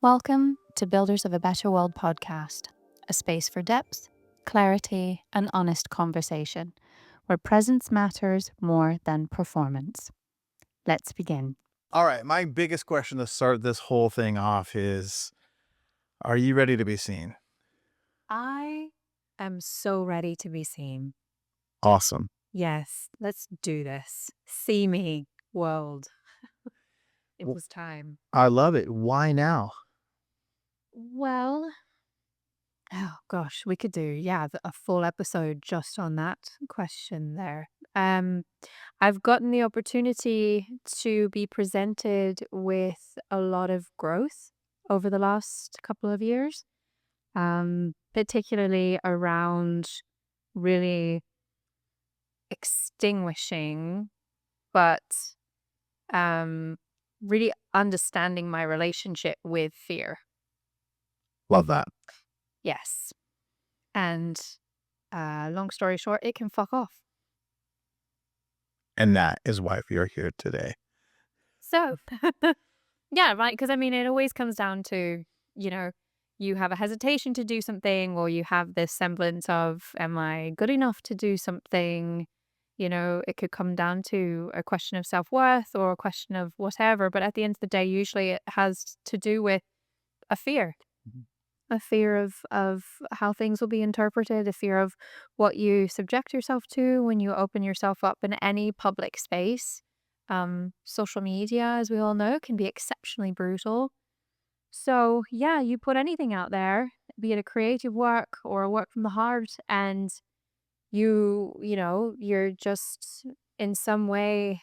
Welcome to Builders of a Better World podcast, a space for depth, clarity, and honest conversation, where presence matters more than performance. Let's begin. All right. My biggest question to start this whole thing off is, are you ready to be seen? I am so ready to be seen. Awesome. Yes, let's do this. See me, world. It W- was time. I love it. Why now? Well, oh gosh, we could do, a full episode just on that question there. I've gotten the opportunity to be presented with a lot of growth over the last couple of years, particularly around really extinguishing, but um, really understanding my relationship with fear. Love that. Yes. And long story short, it can fuck off. And that is why we are here today. So, yeah, right. Because I mean, it always comes down to, you know, you have a hesitation to do something, or you have this semblance of, am I good enough to do something? It could come down to a question of self worth or a question of whatever. But at the end of the day, usually it has to do with a fear, Mhm. a fear of how things will be interpreted, a fear of what you subject yourself to when you open yourself up in any public space. Social media, as we all know, can be exceptionally brutal. So, yeah, you put anything out there, be it a creative work or a work from the heart, and you're just in some way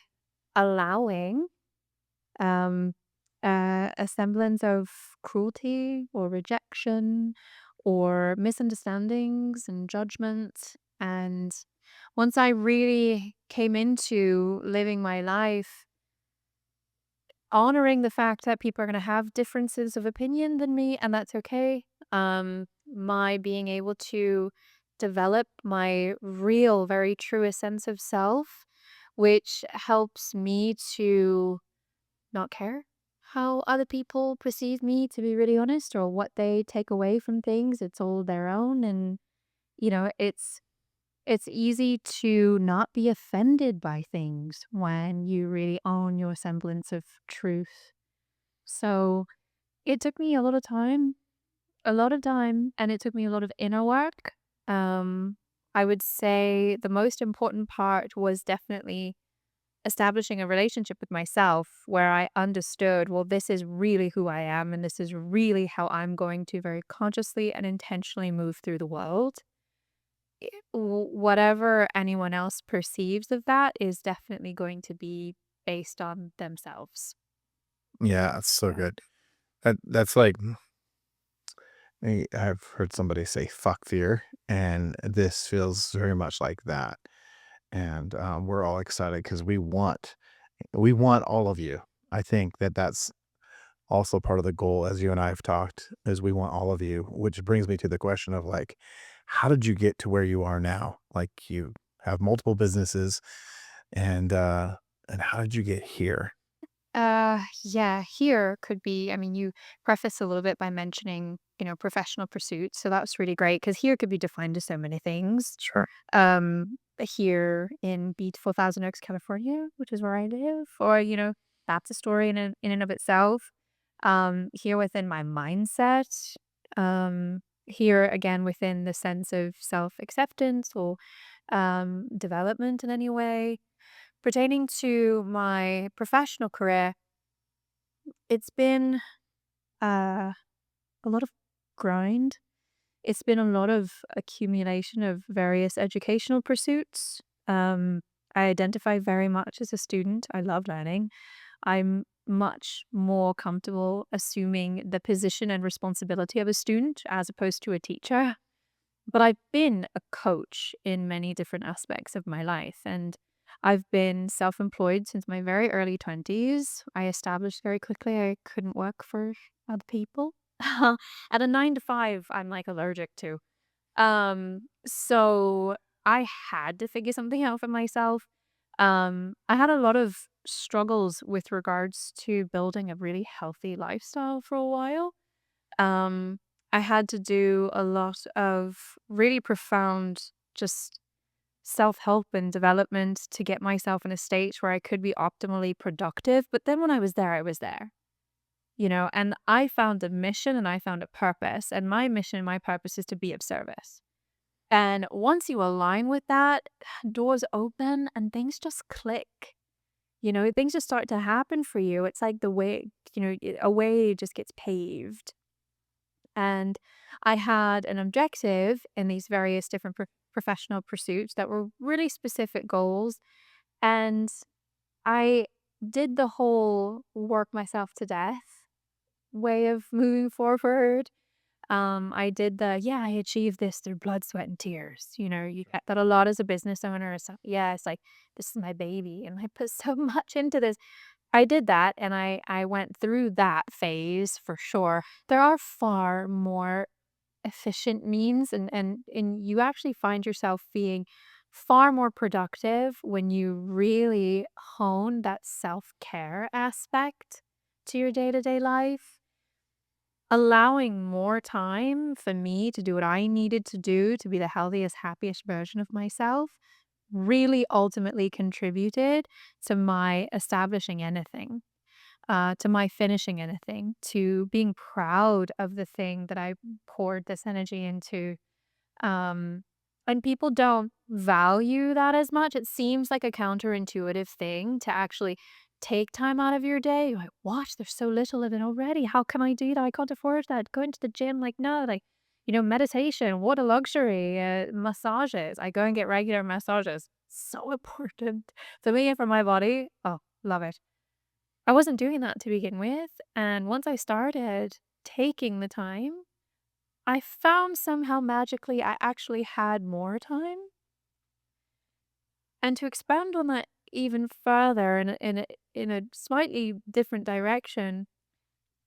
allowing um, a semblance of cruelty or rejection or misunderstandings and judgment. And once I really came into living my life, honoring the fact that people are going to have differences of opinion than me, and that's okay. My being able to develop my real, very truest sense of self, which helps me to not care how other people perceive me, to be really honest, or what they take away from things. It's all their own. And, it's easy to not be offended by things when you really own your semblance of truth. So it took me a lot of time, and it took me a lot of inner work. I would say the most important part was definitely establishing a relationship with myself where I understood, well, this is really who I am, and this is really how I'm going to very consciously and intentionally move through the world. Whatever anyone else perceives of that is definitely going to be based on themselves. Yeah, it's so Yeah. good. That's like I've heard somebody say "fuck fear," and this feels very much like that. And we're all excited because we want all of you. I think that that's also part of the goal, as you and I have talked, is we want all of you, which brings me to the question of like, how did you get to where you are now? Like you have multiple businesses and how did you get here? Yeah, here could be, I mean, you preface a little bit by mentioning, professional pursuits. So that was really great because here could be defined as so many things. Sure. Here in beautiful Thousand Oaks, California, which is where I live, or, that's a story in and of itself. Here within my mindset, here again within the sense of self acceptance or development in any way. Pertaining to my professional career, it's been uh, a lot of grind. It's been a lot of accumulation of various educational pursuits. I identify very much as a student. I love learning. I'm much more comfortable assuming the position and responsibility of a student as opposed to a teacher. But I've been a coach in many different aspects of my life, and I've been self employed since my very early 20s. I established very quickly I couldn't work for other people. At a 9 to 5, I'm like allergic to. So I had to figure something out for myself. I had a lot of struggles with regards to building a really healthy lifestyle for a while. Um, I had to do a lot of really profound just self-help and development to get myself in a state where I could be optimally productive. But then when I was there, I was there, and I found a mission and I found a purpose. And my mission and my purpose is to be of service. And once you align with that, doors open and things just click. Things just start to happen for you. It's like the way, a way just gets paved. And I had an objective in these various different professional pursuits that were really specific goals. And I did the whole work myself to death way of moving forward. I did I achieved this through blood, sweat, and tears. You get that a lot as a business owner. So, yeah, it's like, this is my baby, and I put so much into this. I did that, and I went through that phase for sure. There are far more efficient means, and you actually find yourself being far more productive when you really hone that self-care aspect to your day-to-day life. Allowing more time for me to do what I needed to do to be the healthiest, happiest version of myself really ultimately contributed to my establishing anything, to my finishing anything, to being proud of the thing that I poured this energy into. Um, and people don't value that as much. It seems like a counterintuitive thing to actually take time out of your day. You're like, what? There's so little of it already. How can I do that? I can't afford that. Going to the gym, like, no, like, meditation, what a luxury. Massages. I go and get regular massages. So important for me and for my body. Oh, love it. I wasn't doing that to begin with. And once I started taking the time, I found somehow magically I actually had more time. And to expand on that even further in a slightly different direction,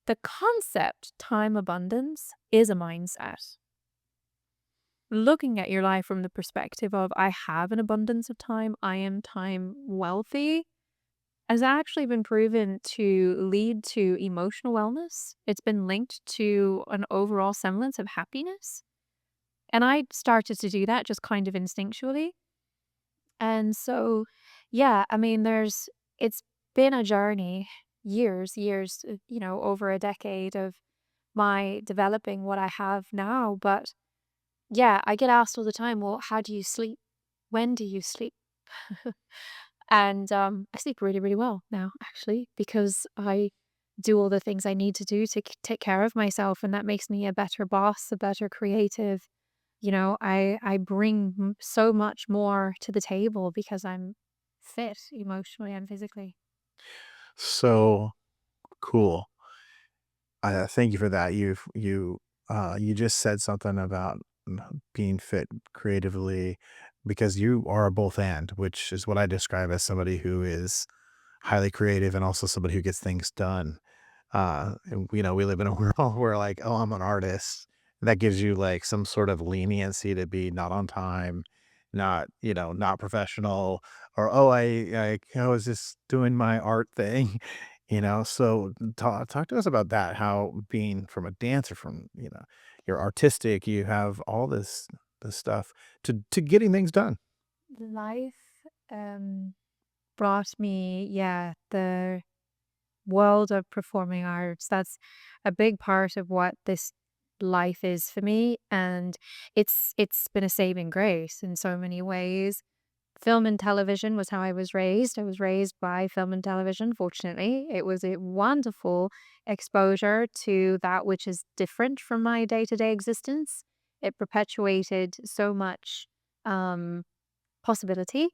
the concept time abundance is a mindset. Looking at your life from the perspective of I have an abundance of time, I am time wealthy, has actually been proven to lead to emotional wellness. It's been linked to an overall semblance of happiness. And I started to do that just kind of instinctually. And so, yeah, I mean, it's been a journey, years, over a decade of my developing what I have now. But yeah, I get asked all the time, well, how do you sleep? When do you sleep? And I sleep really, really well now, actually, because I do all the things I need to do to take care of myself. And that makes me a better boss, a better creative. I bring so much more to the table because I'm fit emotionally and physically. So cool. Thank you for that. You just said something about being fit creatively because you are a both and, which is what I describe as somebody who is highly creative and also somebody who gets things done. And, we live in a world where like, oh, I'm an artist. That gives you like some sort of leniency to be not on time, not, not professional, or oh, I was just doing my art thing, So talk to us about that. How being from a dancer, from you're artistic, you have all this stuff to getting things done. Life brought me, yeah, the world of performing arts. That's a big part of what this life is for me. And it's been a saving grace in so many ways. Film and television was how I was raised. I was raised by film and television, fortunately. It was a wonderful exposure to that which is different from my day-to-day existence. It perpetuated so much um, possibility.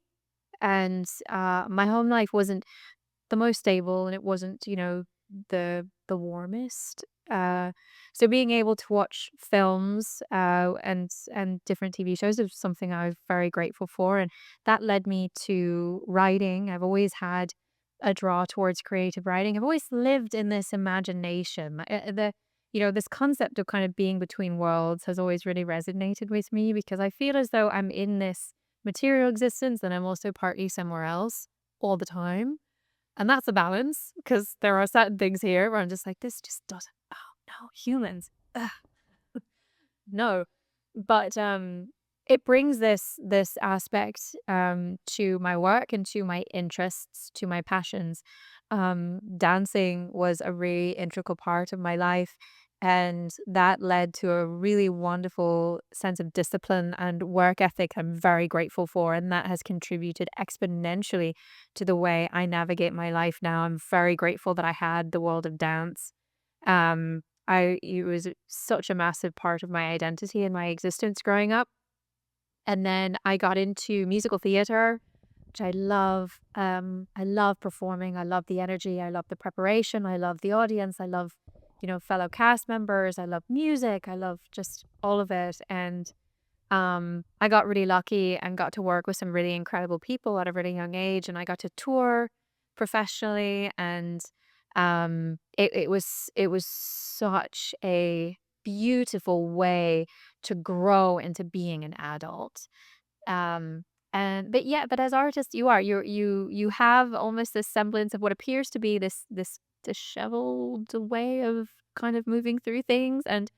And my home life wasn't the most stable, and it wasn't, the warmest. So being able to watch films and different TV shows is something I'm very grateful for, and that led me to writing. I've always had a draw towards creative writing. I've always lived in this imagination. This concept of kind of being between worlds has always really resonated with me because I feel as though I'm in this material existence and I'm also partly somewhere else all the time. And that's a balance because there are certain things here where I'm just like, this just doesn't, oh no, humans. No, but, it brings this aspect, to my work and to my interests, to my passions. Dancing was a really integral part of my life, and that led to a really wonderful sense of discipline and work ethic I'm very grateful for, and that has contributed exponentially to the way I navigate my life now. I'm very grateful that I had the world of dance. I it was such a massive part of my identity and my existence growing up. And then I got into musical theater, which I love. I love performing. I love the energy. I love the preparation. I love the audience. I love, fellow cast members. I love music. I love just all of it. And I got really lucky and got to work with some really incredible people at a really young age, and I got to tour professionally, and it was such a beautiful way to grow into being an adult. Um, and but as artists, you have almost this semblance of what appears to be this disheveled way of kind of moving through things, and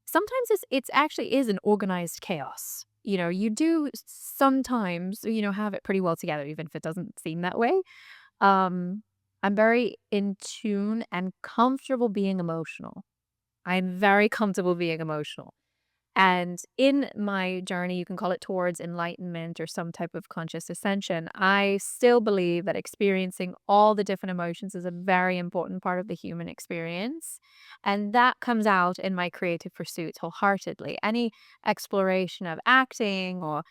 sometimes it's actually is an organized chaos. You do sometimes, have it pretty well together, even if it doesn't seem that way. I'm very in tune and comfortable being emotional. I'm very comfortable being emotional. And in my journey, you can call it towards enlightenment or some type of conscious ascension, I still believe that experiencing all the different emotions is a very important part of the human experience. And that comes out in my creative pursuits wholeheartedly. Any exploration of acting or,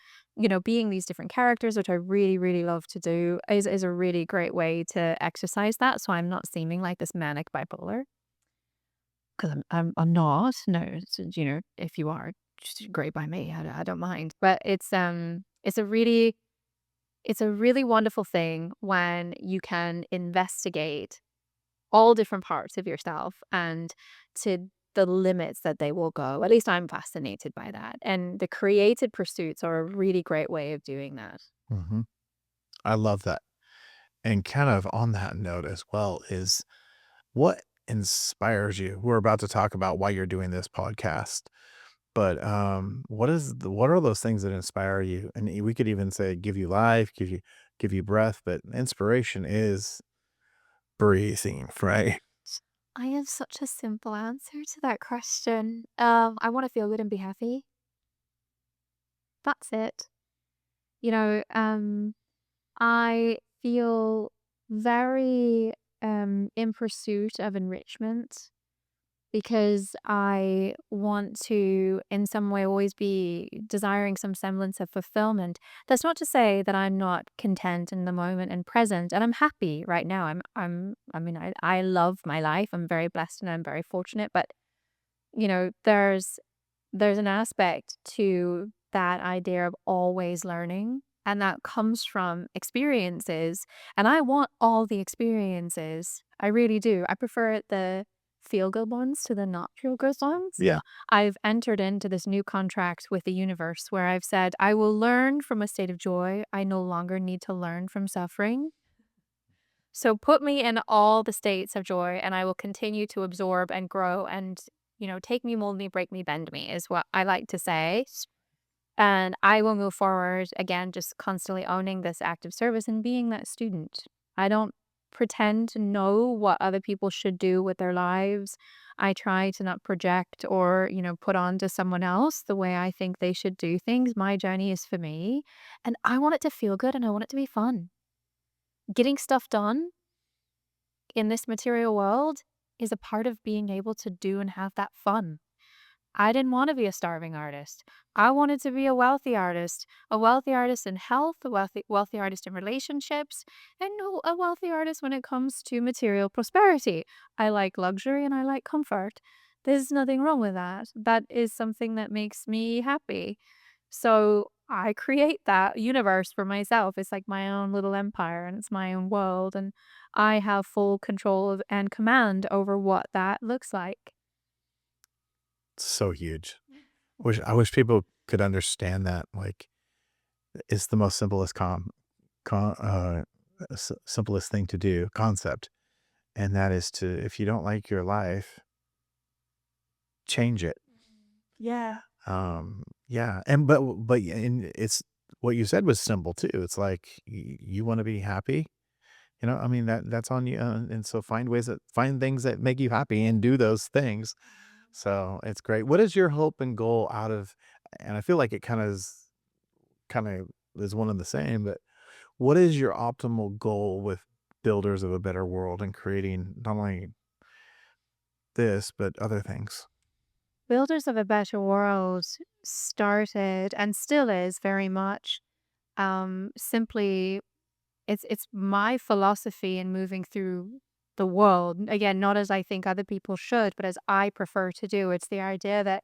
being these different characters, which I really, really love to do, is a really great way to exercise that. So I'm not seeming like this manic bipolar. 'Cause I'm not. No, if you are, just great by me. I don't mind. But it's a really wonderful thing when you can investigate all different parts of yourself and to the limits that they will go. At least I'm fascinated by that, and the creative pursuits are a really great way of doing that. Mhm. I love that. And kind of on that note as well is what inspires you? We're about to talk about why you're doing this podcast, but, what are those things that inspire you? And we could even say give you life, give you breath, but inspiration is breathing, right? I have such a simple answer to that question. I wanna feel good and be happy. That's it. You know, I feel very in pursuit of enrichment because I want to, in some way, always be desiring some semblance of fulfillment. That's not to say that I'm not content in the moment and present, and I'm happy right now. I mean, I love my life. I'm very blessed and I'm very fortunate, but there's an aspect to that idea of always learning, and that comes from experiences, and I want all the experiences. I really do. I prefer the feel-good ones to the not feel-good ones. Yeah. I've entered into this new contract with the universe where I've said, "I will learn from a state of joy. I no longer need to learn from suffering. So put me in all the states of joy, and I will continue to absorb and grow and, take me, mold me, break me, bend me," is what I like to say. And I will move forward again, just constantly owning this active service and being that student. I don't pretend to know what other people should do with their lives. I try to not project or, put on to someone else the way I think they should do things. My journey is for me, and I want it to feel good and I want it to be fun. Getting stuff done in this material world is a part of being able to do and have that fun. I didn't want to be a starving artist. I wanted to be a wealthy artist in health, a wealthy artist in relationships, and a wealthy artist when it comes to material prosperity. I like luxury and I like comfort. There's nothing wrong with that. That is something that makes me happy. So I create that universe for myself. It's like my own little empire and it's my own world. And I have full control of and command over what that looks like. So huge. I wish people could understand that, like, it's the most simplest simplest thing to do concept, and that is to if you don't like your life, change it. Yeah. Yeah, and but and it's what you said was simple too. It's like you want to be happy, you know. I mean that's on you, and so find things that make you happy and do those things. So it's great. What is your hope and goal out of? And I feel like it kind of is one and the same. But what is your optimal goal with builders of a better world and creating not only this but other things? Builders of a Better World started and still is very much simply it's my philosophy in moving through the world. Again, not as I think other people should, but as I prefer to do. It's the idea that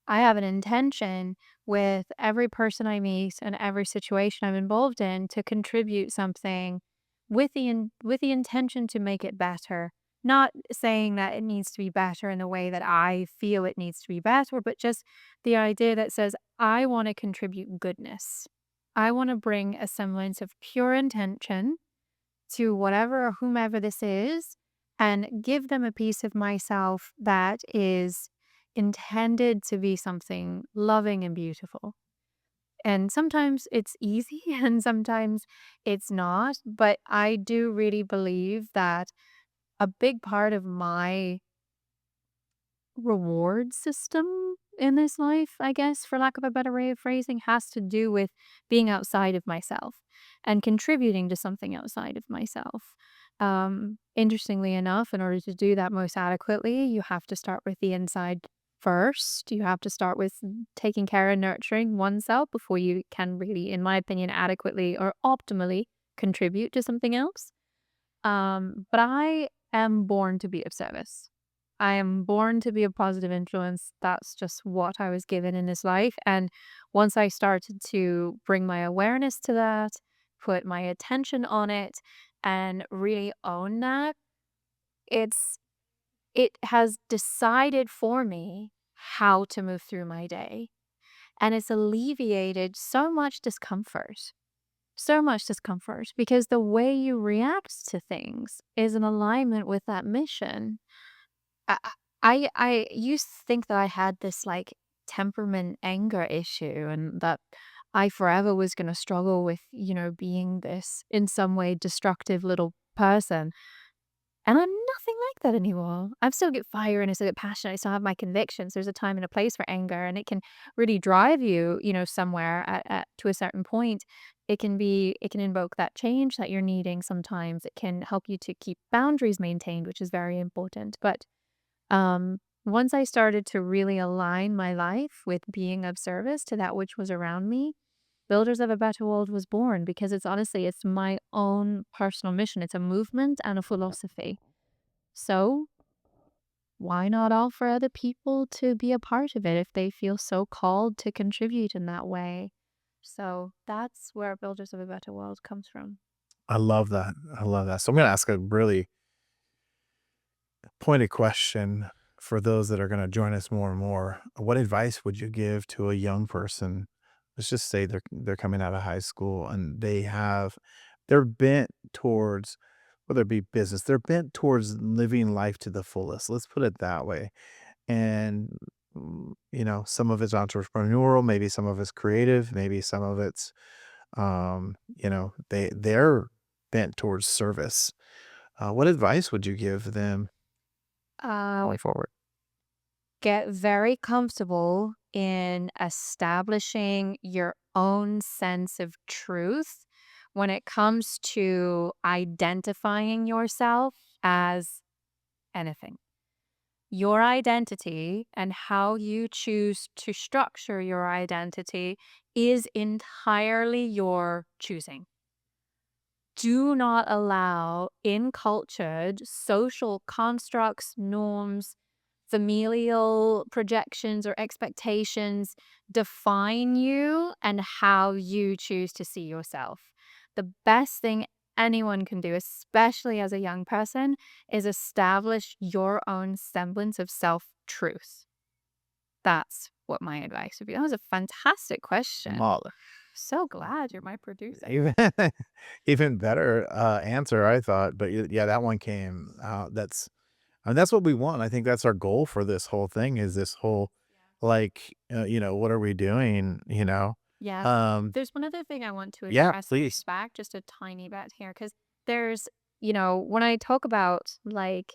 I have an intention with every person I meet and every situation I'm involved in to contribute something with the intention to make it better. Not saying that it needs to be better in the way that I feel it needs to be better, but just the idea that says I want to contribute goodness. I want to bring a semblance of pure intention to whatever or whomever this is and give them a piece of myself that is intended to be something loving and beautiful. And sometimes it's easy and sometimes it's not. But I do really believe that a big part of my reward system in this life, I guess, for lack of a better way of phrasing, has to do with being outside of myself and contributing to something outside of myself. Interestingly enough, in order to do that most adequately, you have to start with the inside first. You have to start with taking care and nurturing oneself before you can really, in my opinion, adequately or optimally contribute to something else. But I am born to be of service. I am born to be a positive influence. That's just what I was given in this life. And once I started to bring my awareness to that, put my attention on it, and really own that, it's it has decided for me how to move through my day. And it's alleviated so much discomfort because the way you react to things is in alignment with that mission. I I used to think that I had this, like, temperament anger issue and that I forever was gonna struggle with, being this, in some way, destructive little person, and I'm nothing like that anymore. I still get fire and I still get passionate, I still have my convictions. There's a time and a place for anger, and it can really drive you, somewhere at to a certain point. It can invoke that change that you're needing sometimes. It can help you to keep boundaries maintained, which is very important, but once I started to really align my life with being of service to that which was around me, Builders of a Better World was born because it's my own personal mission. It's a movement and a philosophy. So why not offer other people to be a part of it if they feel so called to contribute in that way? So that's where Builders of a Better World comes from. I love that. I love that. So I'm gonna ask a really pointed question for those that are going to join us more and more. What advice would you give to a young person? Let's just say they're coming out of high school and they're bent towards, whether it be business, they're bent towards living life to the fullest. Let's put it that way. And some of it's entrepreneurial, maybe some of it's creative, maybe some of it's they're bent towards service. What advice would you give them Uh, going forward? get very comfortable in establishing your own sense of truth when it comes to identifying yourself as anything. Your identity and how you choose to structure your identity is entirely your choosing. Do not allow incultured social constructs, norms, familial projections or expectations define you and how you choose to see yourself. The best thing anyone can do, especially as a young person, is establish your own semblance of self truth. That's what my advice would be. That was a fantastic question. Mala. So glad you're my producer. Even even better, answer, I thought, but yeah, that one came out. And that's what we want. I think that's our goal for this whole thing is this whole, like, what are we doing, you know? Yeah. Um, There's one other thing I want to yeah, address going please. back just a tiny bit here, because there's, when I talk about like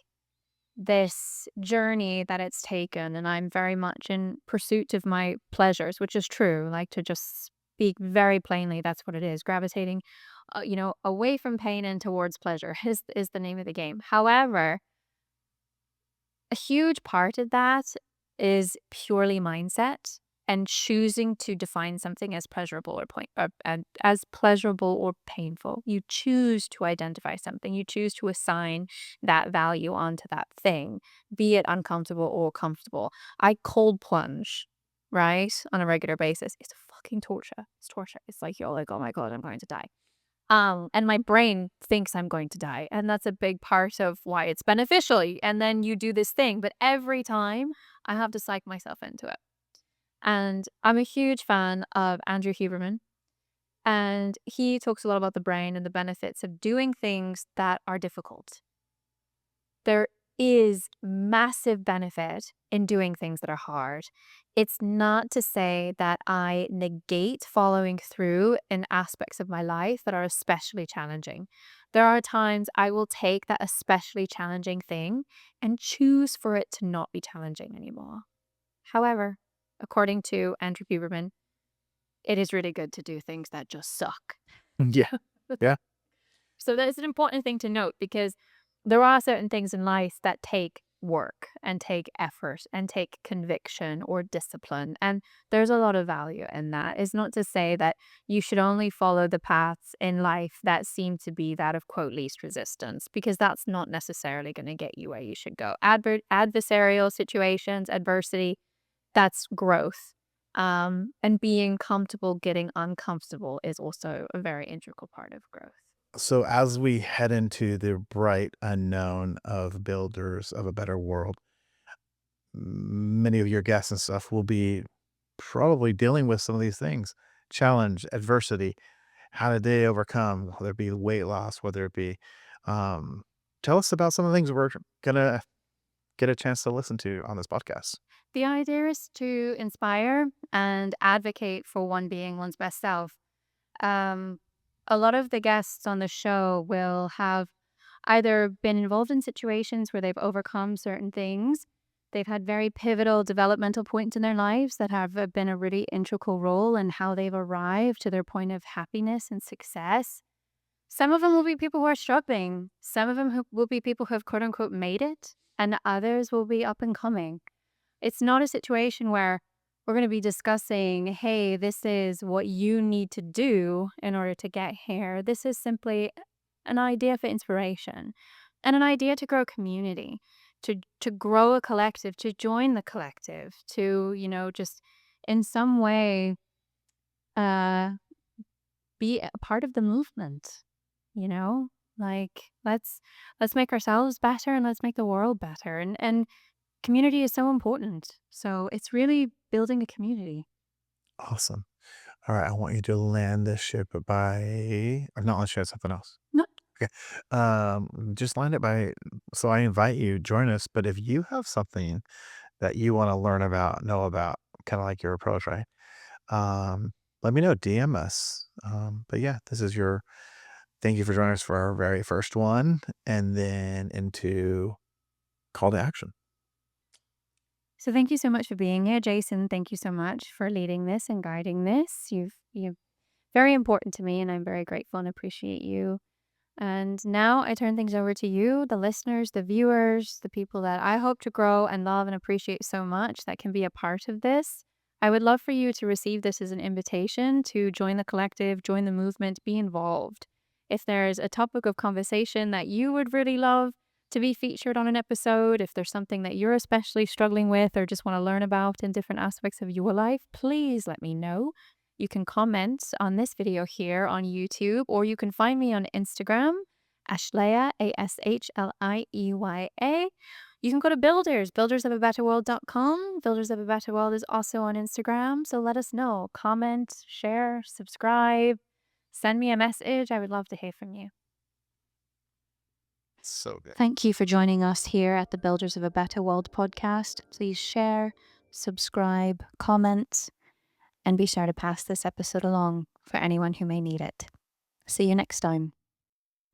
this journey that it's taken, and I'm very much in pursuit of my pleasures, which is true, like to just speak very plainly, that's what it is. Gravitating, away from pain and towards pleasure is the name of the game. However, a huge part of that is purely mindset and choosing to define something as pleasurable or and as pleasurable or painful. You choose to identify something. You choose to assign that value onto that thing, be it uncomfortable or comfortable. I cold plunge, right, on a regular basis. It's fucking torture. It's torture. It's like you're like, oh my god, I'm going to die. And my brain thinks I'm going to die, and that's a big part of why it's beneficial. And then you do this thing, but every time I have to psych myself into it. And I'm a huge fan of Andrew Huberman, and he talks a lot about the brain and the benefits of doing things that are difficult. There is massive benefit in doing things that are hard. It's not to say that I negate following through in aspects of my life that are especially challenging. There are times I will take that especially challenging thing and choose for it to not be challenging anymore. However, according to Andrew Huberman, it is really good to do things that just suck. Yeah. Yeah. So that is an important thing to note, because there are certain things in life that take work and take effort and take conviction or discipline. And there's a lot of value in that. It's not to say that you should only follow the paths in life that seem to be that of quote least resistance, because that's not necessarily going to get you where you should go. Adversarial situations, adversity, that's growth. And being comfortable getting uncomfortable is also a very integral part of growth. So as we head into the bright unknown of builders of a better world, many of your guests and stuff will be probably dealing with some of these things, challenge, adversity. How did they overcome, whether it be weight loss, whether it be, um, tell us about some of the things we're gonna get a chance to listen to on this podcast. The idea is to inspire and advocate for one being one's best self. Um, a lot of the guests on the show will have either been involved in situations where they've overcome certain things. They've had very pivotal developmental points in their lives that have been a really integral role in how they've arrived to their point of happiness and success. Some of them will be people who are struggling. Some of them will be people who have quote unquote made it, and others will be up and coming. It's not a situation where we're going to be discussing, hey, this is what you need to do in order to get here. This is simply an idea for inspiration and an idea to grow community, to grow a collective, to join the collective, to, just in some way uh be a part of the movement, you know? Like let's make ourselves better and let's make the world better. And community is so important. So it's really building a community. Awesome. All right, I want you to land this ship by or not unless you had something else. No, Okay. Just land it by so I invite you, join us, but if you have something that you wanna learn about, know about, kinda like your approach, right? Let me know, DM us. But yeah, this is your thank you for joining us for our very first one, and then into call to action. so thank you so much for being here, Jason. Thank you so much for leading this and guiding this. You've very important to me, and I'm very grateful and appreciate you. And now I turn things over to you, the listeners, the viewers, the people that I hope to grow and love and appreciate so much that can be a part of this. I would love for you to receive this as an invitation to join the collective, join the movement, be involved. If there's a topic of conversation that you would really love to be featured on an episode, if there's something that you're especially struggling with or just want to learn about in different aspects of your life, please let me know. You can comment on this video here on YouTube, or you can find me on Instagram, Ashlieya, Ashliya. You can go to buildersofabetterworld.com. Builders of a Better World is also on Instagram. So let us know. Comment, share, subscribe, send me a message. I would love to hear from you. So good. Thank you for joining us here at the Builders of a Better World podcast. Please share, subscribe, comment, and be sure to pass this episode along for anyone who may need it. See you next time.